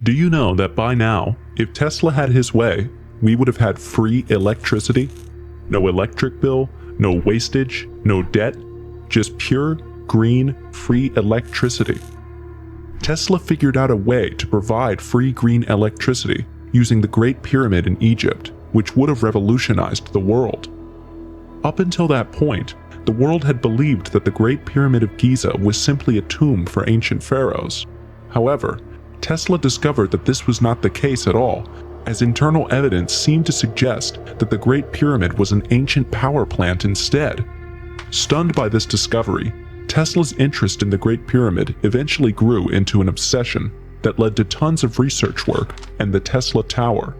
Do you know that by now, if Tesla had his way, we would have had free electricity? No electric bill, no wastage, no debt, just pure, green, free electricity. Tesla figured out a way to provide free green electricity using the Great Pyramid in Egypt, which would have revolutionized the world. Up until that point, the world had believed that the Great Pyramid of Giza was simply a tomb for ancient pharaohs. However, Tesla discovered that this was not the case at all, as internal evidence seemed to suggest that the Great Pyramid was an ancient power plant instead. Stunned by this discovery, Tesla's interest in the Great Pyramid eventually grew into an obsession that led to tons of research work and the Tesla Tower.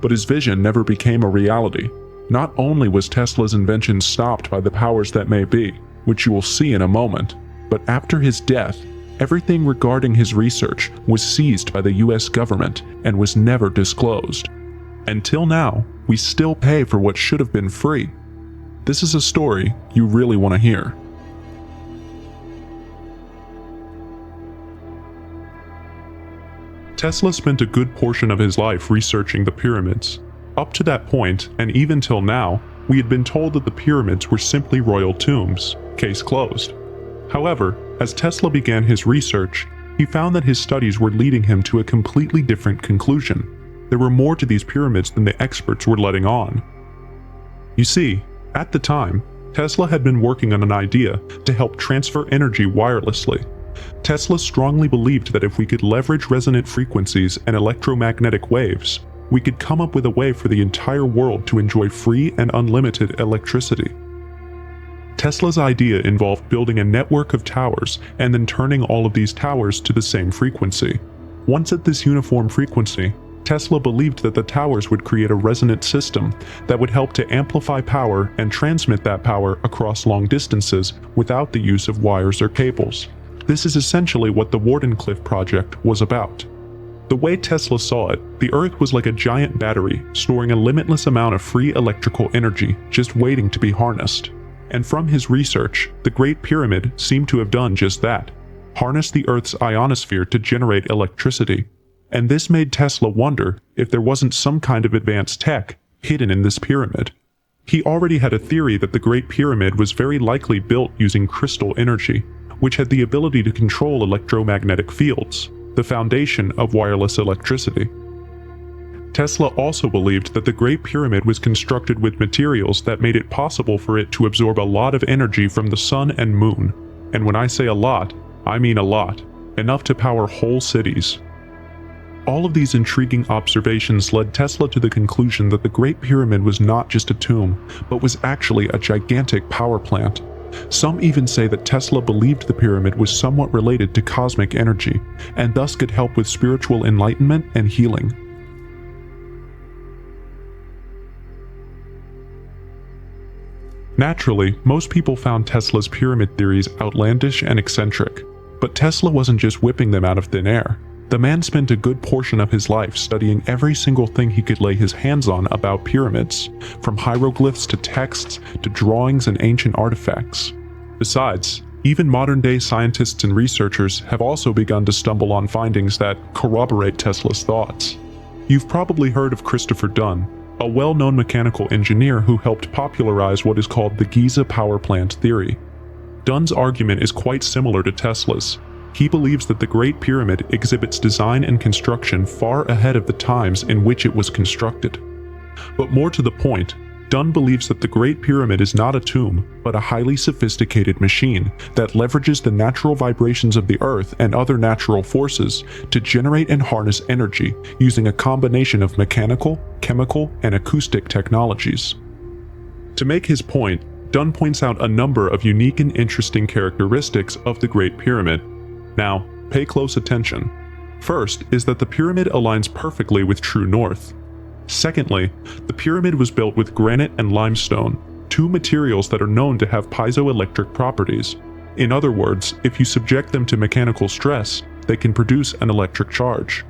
But his vision never became a reality. Not only was Tesla's invention stopped by the powers that may be, which you will see in a moment, but after his death, everything regarding his research was seized by the US government and was never disclosed. Until now, we still pay for what should have been free. This is a story you really want to hear. Tesla spent a good portion of his life researching the pyramids. Up to that point, and even till now, we had been told that the pyramids were simply royal tombs, case closed. However, as Tesla began his research, he found that his studies were leading him to a completely different conclusion. There were more to these pyramids than the experts were letting on. You see, at the time, Tesla had been working on an idea to help transfer energy wirelessly. Tesla strongly believed that if we could leverage resonant frequencies and electromagnetic waves, we could come up with a way for the entire world to enjoy free and unlimited electricity. Tesla's idea involved building a network of towers and then turning all of these towers to the same frequency. Once at this uniform frequency, Tesla believed that the towers would create a resonant system that would help to amplify power and transmit that power across long distances without the use of wires or cables. This is essentially what the Wardenclyffe project was about. The way Tesla saw it, the Earth was like a giant battery storing a limitless amount of free electrical energy just waiting to be harnessed. And from his research, the Great Pyramid seemed to have done just that, harnessed the Earth's ionosphere to generate electricity. And this made Tesla wonder if there wasn't some kind of advanced tech hidden in this pyramid. He already had a theory that the Great Pyramid was very likely built using crystal energy, which had the ability to control electromagnetic fields, the foundation of wireless electricity. Tesla also believed that the Great Pyramid was constructed with materials that made it possible for it to absorb a lot of energy from the sun and moon. And when I say a lot, I mean a lot, enough to power whole cities. All of these intriguing observations led Tesla to the conclusion that the Great Pyramid was not just a tomb, but was actually a gigantic power plant. Some even say that Tesla believed the pyramid was somewhat related to cosmic energy, and thus could help with spiritual enlightenment and healing. Naturally, most people found Tesla's pyramid theories outlandish and eccentric, but Tesla wasn't just whipping them out of thin air. The man spent a good portion of his life studying every single thing he could lay his hands on about pyramids, from hieroglyphs to texts to drawings and ancient artifacts. Besides, even modern-day scientists and researchers have also begun to stumble on findings that corroborate Tesla's thoughts. You've probably heard of Christopher Dunn, a well-known mechanical engineer who helped popularize what is called the Giza power plant theory. Dunn's argument is quite similar to Tesla's. He believes that the Great Pyramid exhibits design and construction far ahead of the times in which it was constructed. But more to the point, Dunn believes that the Great Pyramid is not a tomb, but a highly sophisticated machine that leverages the natural vibrations of the Earth and other natural forces to generate and harness energy using a combination of mechanical, chemical, and acoustic technologies. To make his point, Dunn points out a number of unique and interesting characteristics of the Great Pyramid. Now, pay close attention. First is that the pyramid aligns perfectly with true north. Secondly, the pyramid was built with granite and limestone, two materials that are known to have piezoelectric properties. In other words, if you subject them to mechanical stress, they can produce an electric charge.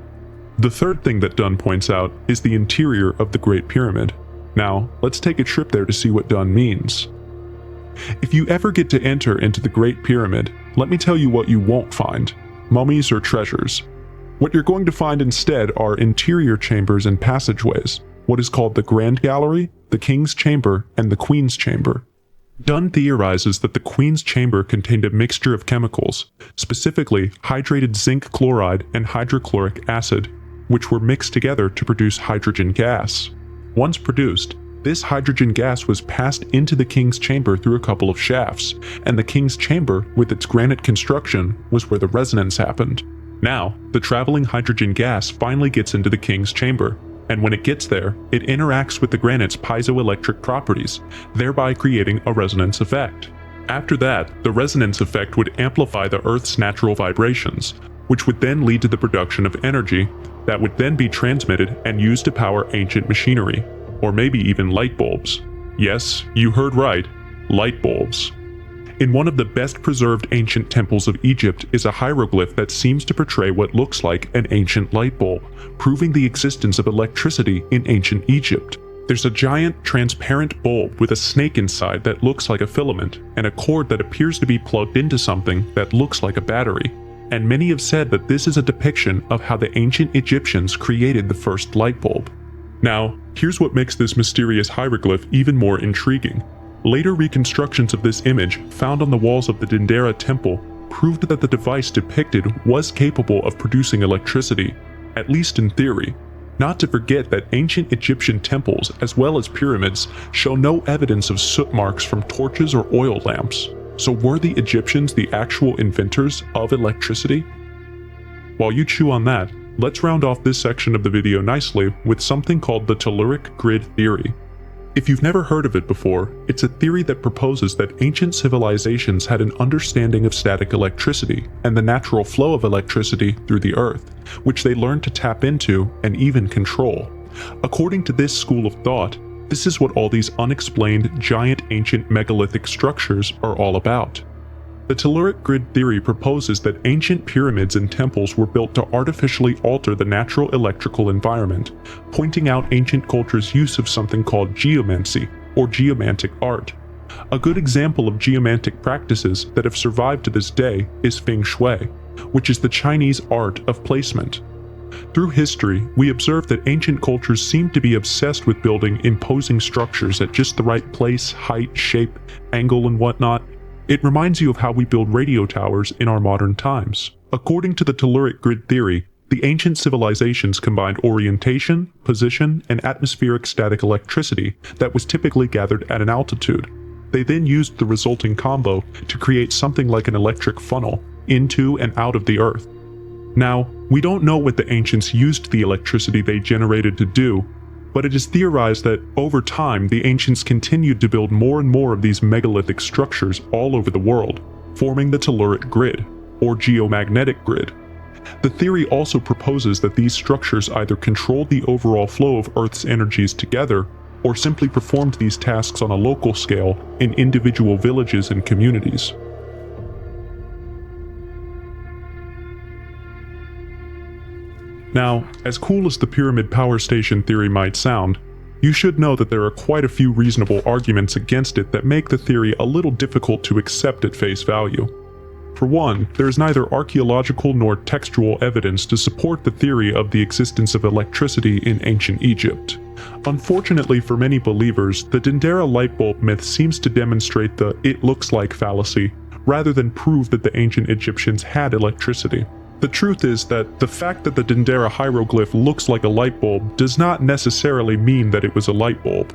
The third thing that Dunn points out is the interior of the Great Pyramid. Now, let's take a trip there to see what Dunn means. If you ever get to enter into the Great Pyramid, let me tell you what you won't find: mummies or treasures. What you're going to find instead are interior chambers and passageways, what is called the Grand Gallery, the King's Chamber, and the Queen's Chamber. Dunn theorizes that the Queen's Chamber contained a mixture of chemicals, specifically hydrated zinc chloride and hydrochloric acid, which were mixed together to produce hydrogen gas. Once produced, this hydrogen gas was passed into the King's Chamber through a couple of shafts, and the King's Chamber, with its granite construction, was where the resonance happened. Now, the traveling hydrogen gas finally gets into the King's Chamber, and when it gets there, it interacts with the granite's piezoelectric properties, thereby creating a resonance effect. After that, the resonance effect would amplify the Earth's natural vibrations, which would then lead to the production of energy that would then be transmitted and used to power ancient machinery, or maybe even light bulbs. Yes, you heard right, light bulbs. In one of the best preserved ancient temples of Egypt is a hieroglyph that seems to portray what looks like an ancient light bulb, proving the existence of electricity in ancient Egypt. There's a giant transparent bulb with a snake inside that looks like a filament, and a cord that appears to be plugged into something that looks like a battery. And many have said that this is a depiction of how the ancient Egyptians created the first light bulb. Now, here's what makes this mysterious hieroglyph even more intriguing. Later reconstructions of this image, found on the walls of the Dendera temple, proved that the device depicted was capable of producing electricity, at least in theory. Not to forget that ancient Egyptian temples, as well as pyramids, show no evidence of soot marks from torches or oil lamps. So were the Egyptians the actual inventors of electricity? While you chew on that, let's round off this section of the video nicely with something called the telluric grid theory. If you've never heard of it before, it's a theory that proposes that ancient civilizations had an understanding of static electricity and the natural flow of electricity through the earth, which they learned to tap into and even control. According to this school of thought, this is what all these unexplained giant ancient megalithic structures are all about. The telluric grid theory proposes that ancient pyramids and temples were built to artificially alter the natural electrical environment, pointing out ancient cultures' use of something called geomancy, or geomantic art. A good example of geomantic practices that have survived to this day is feng shui, which is the Chinese art of placement. Through history, we observe that ancient cultures seem to be obsessed with building imposing structures at just the right place, height, shape, angle, and whatnot. It reminds you of how we build radio towers in our modern times. According to the telluric grid theory, the ancient civilizations combined orientation, position, and atmospheric static electricity that was typically gathered at an altitude. They then used the resulting combo to create something like an electric funnel into and out of the earth. Now, we don't know what the ancients used the electricity they generated to do, but it is theorized that over time the ancients continued to build more and more of these megalithic structures all over the world, forming the telluric grid, or geomagnetic grid. The theory also proposes that these structures either controlled the overall flow of Earth's energies together, or simply performed these tasks on a local scale in individual villages and communities. Now, as cool as the pyramid power station theory might sound, you should know that there are quite a few reasonable arguments against it that make the theory a little difficult to accept at face value. For one, there is neither archaeological nor textual evidence to support the theory of the existence of electricity in ancient Egypt. Unfortunately for many believers, the Dendera light bulb myth seems to demonstrate the "it looks like" fallacy, rather than prove that the ancient Egyptians had electricity. The truth is that the fact that the Dendera hieroglyph looks like a light bulb does not necessarily mean that it was a light bulb.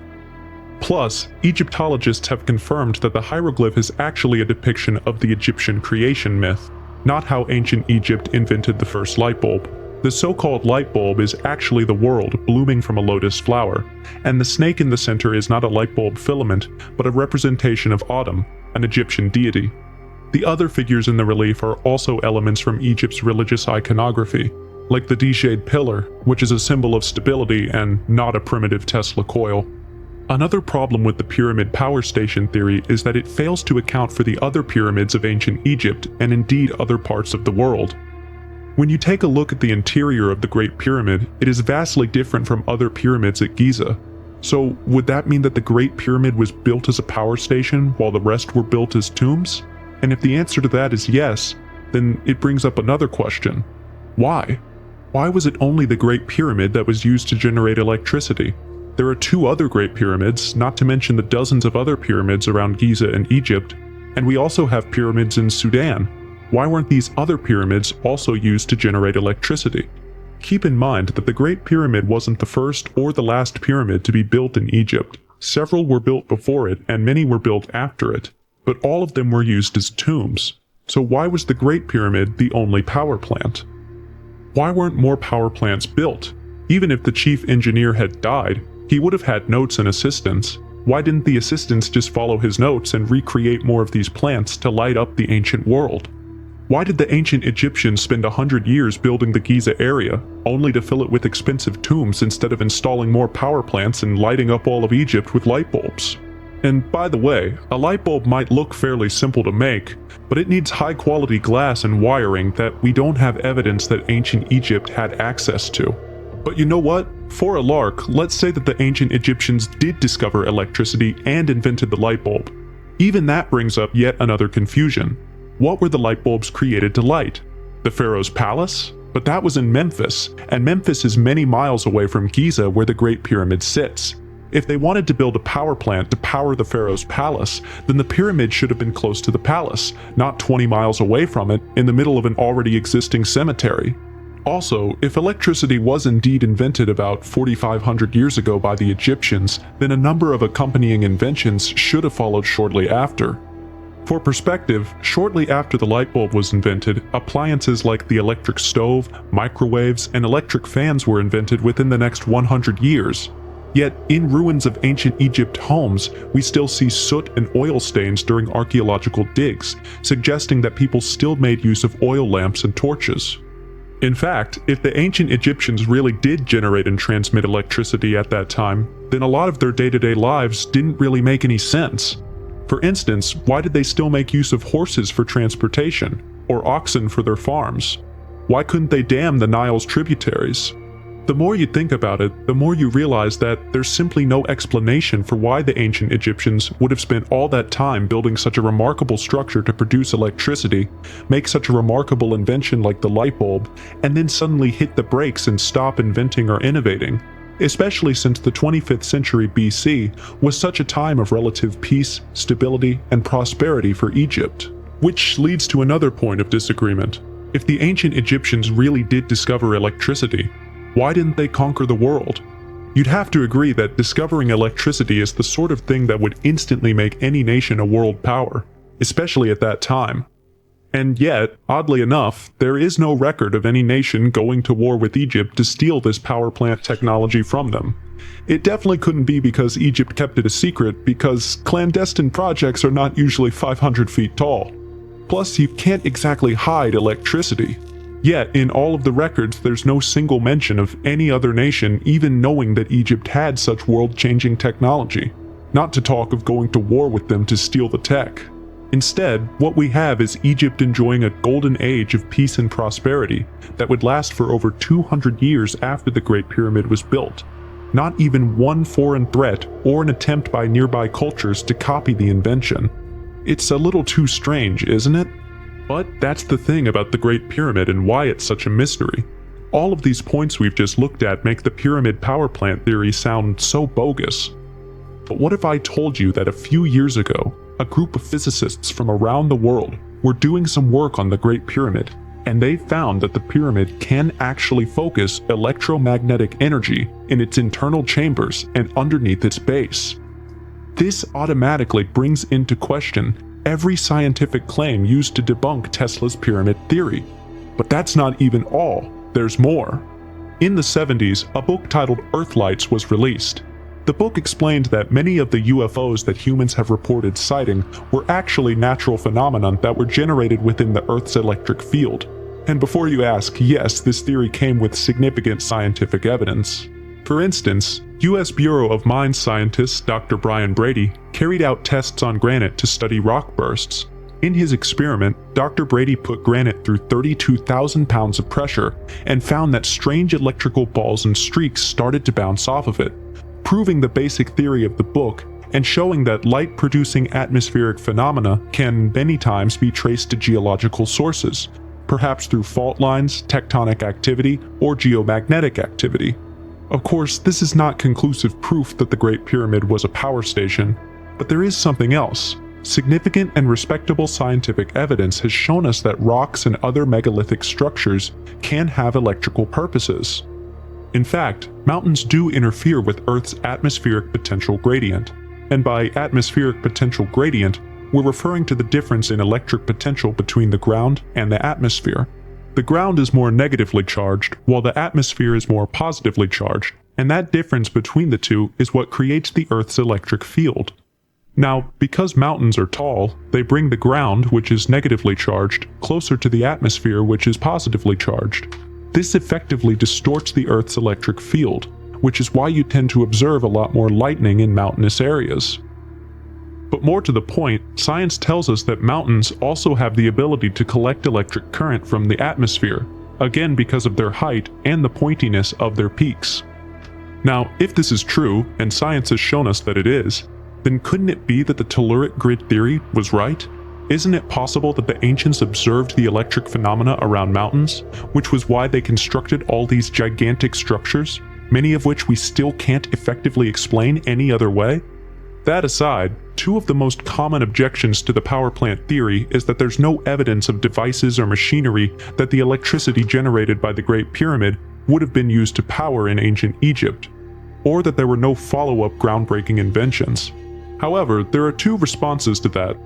Plus, Egyptologists have confirmed that the hieroglyph is actually a depiction of the Egyptian creation myth, not how ancient Egypt invented the first light bulb. The so-called light bulb is actually the world blooming from a lotus flower, and the snake in the center is not a light bulb filament, but a representation of Autumn, an Egyptian deity. The other figures in the relief are also elements from Egypt's religious iconography, like the D-shaped pillar, which is a symbol of stability and not a primitive Tesla coil. Another problem with the pyramid power station theory is that it fails to account for the other pyramids of ancient Egypt and indeed other parts of the world. When you take a look at the interior of the Great Pyramid, it is vastly different from other pyramids at Giza. So would that mean that the Great Pyramid was built as a power station while the rest were built as tombs? And if the answer to that is yes, then it brings up another question. Why? Why was it only the Great Pyramid that was used to generate electricity? There are two other Great Pyramids, not to mention the dozens of other pyramids around Giza and Egypt, and we also have pyramids in Sudan. Why weren't these other pyramids also used to generate electricity? Keep in mind that the Great Pyramid wasn't the first or the last pyramid to be built in Egypt. Several were built before it, and many were built after it, but all of them were used as tombs. So why was the Great Pyramid the only power plant? Why weren't more power plants built? Even if the chief engineer had died, he would have had notes and assistants. Why didn't the assistants just follow his notes and recreate more of these plants to light up the ancient world? Why did the ancient Egyptians spend 100 years building the Giza area, only to fill it with expensive tombs instead of installing more power plants and lighting up all of Egypt with light bulbs? And by the way, a light bulb might look fairly simple to make, but it needs high-quality glass and wiring that we don't have evidence that ancient Egypt had access to. But you know what? For a lark, let's say that the ancient Egyptians did discover electricity and invented the light bulb. Even that brings up yet another confusion. What were the light bulbs created to light? The pharaoh's palace? But that was in Memphis, and Memphis is many miles away from Giza where the Great Pyramid sits. If they wanted to build a power plant to power the pharaoh's palace, then the pyramid should have been close to the palace, not 20 miles away from it, in the middle of an already existing cemetery. Also, if electricity was indeed invented about 4,500 years ago by the Egyptians, then a number of accompanying inventions should have followed shortly after. For perspective, shortly after the light bulb was invented, appliances like the electric stove, microwaves, and electric fans were invented within the next 100 years. Yet, in ruins of ancient Egypt homes, we still see soot and oil stains during archaeological digs, suggesting that people still made use of oil lamps and torches. In fact, if the ancient Egyptians really did generate and transmit electricity at that time, then a lot of their day-to-day lives didn't really make any sense. For instance, why did they still make use of horses for transportation, or oxen for their farms? Why couldn't they dam the Nile's tributaries? The more you think about it, the more you realize that there's simply no explanation for why the ancient Egyptians would have spent all that time building such a remarkable structure to produce electricity, make such a remarkable invention like the light bulb, and then suddenly hit the brakes and stop inventing or innovating, especially since the 25th century BC was such a time of relative peace, stability, and prosperity for Egypt. Which leads to another point of disagreement. If the ancient Egyptians really did discover electricity, why didn't they conquer the world? You'd have to agree that discovering electricity is the sort of thing that would instantly make any nation a world power, especially at that time. And yet, oddly enough, there is no record of any nation going to war with Egypt to steal this power plant technology from them. It definitely couldn't be because Egypt kept it a secret, because clandestine projects are not usually 500 feet tall. Plus, you can't exactly hide electricity. Yet, in all of the records, there's no single mention of any other nation even knowing that Egypt had such world-changing technology, not to talk of going to war with them to steal the tech. Instead, what we have is Egypt enjoying a golden age of peace and prosperity that would last for over 200 years after the Great Pyramid was built. Not even one foreign threat or an attempt by nearby cultures to copy the invention. It's a little too strange, isn't it? But that's the thing about the Great Pyramid and why it's such a mystery. All of these points we've just looked at make the pyramid power plant theory sound so bogus. But what if I told you that a few years ago, a group of physicists from around the world were doing some work on the Great Pyramid, and they found that the pyramid can actually focus electromagnetic energy in its internal chambers and underneath its base? This automatically brings into question every scientific claim used to debunk Tesla's pyramid theory. But that's not even all. There's more. In the 70s, a book titled Earthlights was released. The book explained that many of the UFOs that humans have reported sighting were actually natural phenomena that were generated within the Earth's electric field. And before you ask, yes, this theory came with significant scientific evidence. For instance, U.S. Bureau of Mines scientist Dr. Brian Brady carried out tests on granite to study rock bursts. In his experiment, Dr. Brady put granite through 32,000 pounds of pressure and found that strange electrical balls and streaks started to bounce off of it, proving the basic theory of the book and showing that light-producing atmospheric phenomena can many times be traced to geological sources, perhaps through fault lines, tectonic activity, or geomagnetic activity. Of course, this is not conclusive proof that the Great Pyramid was a power station, but there is something else. Significant and respectable scientific evidence has shown us that rocks and other megalithic structures can have electrical purposes. In fact, mountains do interfere with Earth's atmospheric potential gradient, and by atmospheric potential gradient, we're referring to the difference in electric potential between the ground and the atmosphere. The ground is more negatively charged, while the atmosphere is more positively charged, and that difference between the two is what creates the Earth's electric field. Now, because mountains are tall, they bring the ground, which is negatively charged, closer to the atmosphere, which is positively charged. This effectively distorts the Earth's electric field, which is why you tend to observe a lot more lightning in mountainous areas. But more to the point, science tells us that mountains also have the ability to collect electric current from the atmosphere, again because of their height and the pointiness of their peaks. Now, if this is true, and science has shown us that it is, then couldn't it be that the telluric grid theory was right? Isn't it possible that the ancients observed the electric phenomena around mountains, which was why they constructed all these gigantic structures, many of which we still can't effectively explain any other way? That aside, two of the most common objections to the power plant theory is that there's no evidence of devices or machinery that the electricity generated by the Great Pyramid would have been used to power in ancient Egypt, or that there were no follow-up groundbreaking inventions. However, there are two responses to that.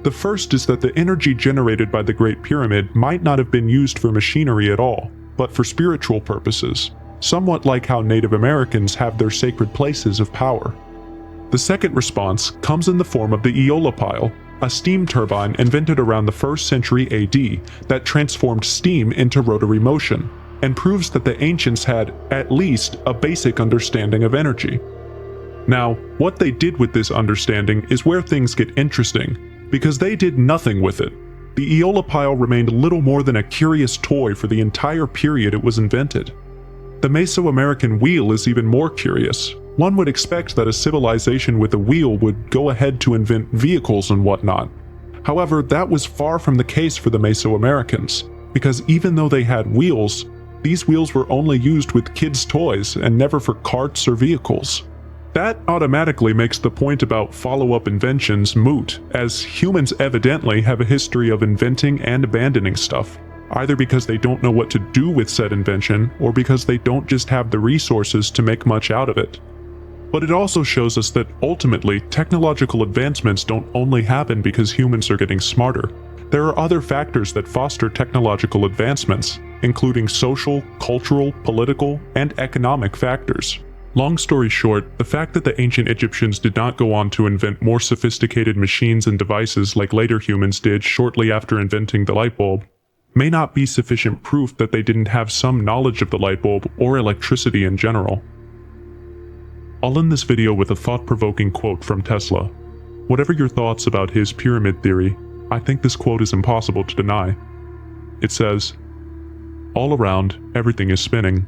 The first is that the energy generated by the Great Pyramid might not have been used for machinery at all, but for spiritual purposes, somewhat like how Native Americans have their sacred places of power. The second response comes in the form of the eolipile, a steam turbine invented around the 1st century AD that transformed steam into rotary motion, and proves that the ancients had, at least, a basic understanding of energy. Now, what they did with this understanding is where things get interesting, because they did nothing with it. The eolipile remained little more than a curious toy for the entire period it was invented. The Mesoamerican wheel is even more curious. One would expect that a civilization with a wheel would go ahead to invent vehicles and whatnot. However, that was far from the case for the Mesoamericans, because even though they had wheels, these wheels were only used with kids' toys and never for carts or vehicles. That automatically makes the point about follow-up inventions moot, as humans evidently have a history of inventing and abandoning stuff, either because they don't know what to do with said invention, or because they don't just have the resources to make much out of it. But it also shows us that ultimately, technological advancements don't only happen because humans are getting smarter. There are other factors that foster technological advancements, including social, cultural, political, and economic factors. Long story short, the fact that the ancient Egyptians did not go on to invent more sophisticated machines and devices like later humans did shortly after inventing the light bulb may not be sufficient proof that they didn't have some knowledge of the light bulb or electricity in general. I'll end this video with a thought-provoking quote from Tesla. Whatever your thoughts about his pyramid theory, I think this quote is impossible to deny. It says, "All around, everything is spinning.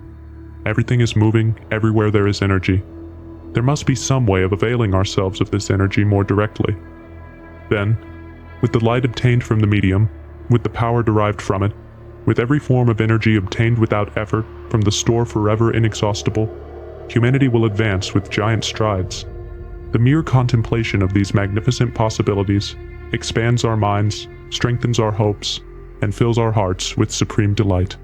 Everything is moving everywhere there is energy. There must be some way of availing ourselves of this energy more directly. Then, with the light obtained from the medium, with the power derived from it, with every form of energy obtained without effort from the store forever inexhaustible, humanity will advance with giant strides. The mere contemplation of these magnificent possibilities expands our minds, strengthens our hopes, and fills our hearts with supreme delight."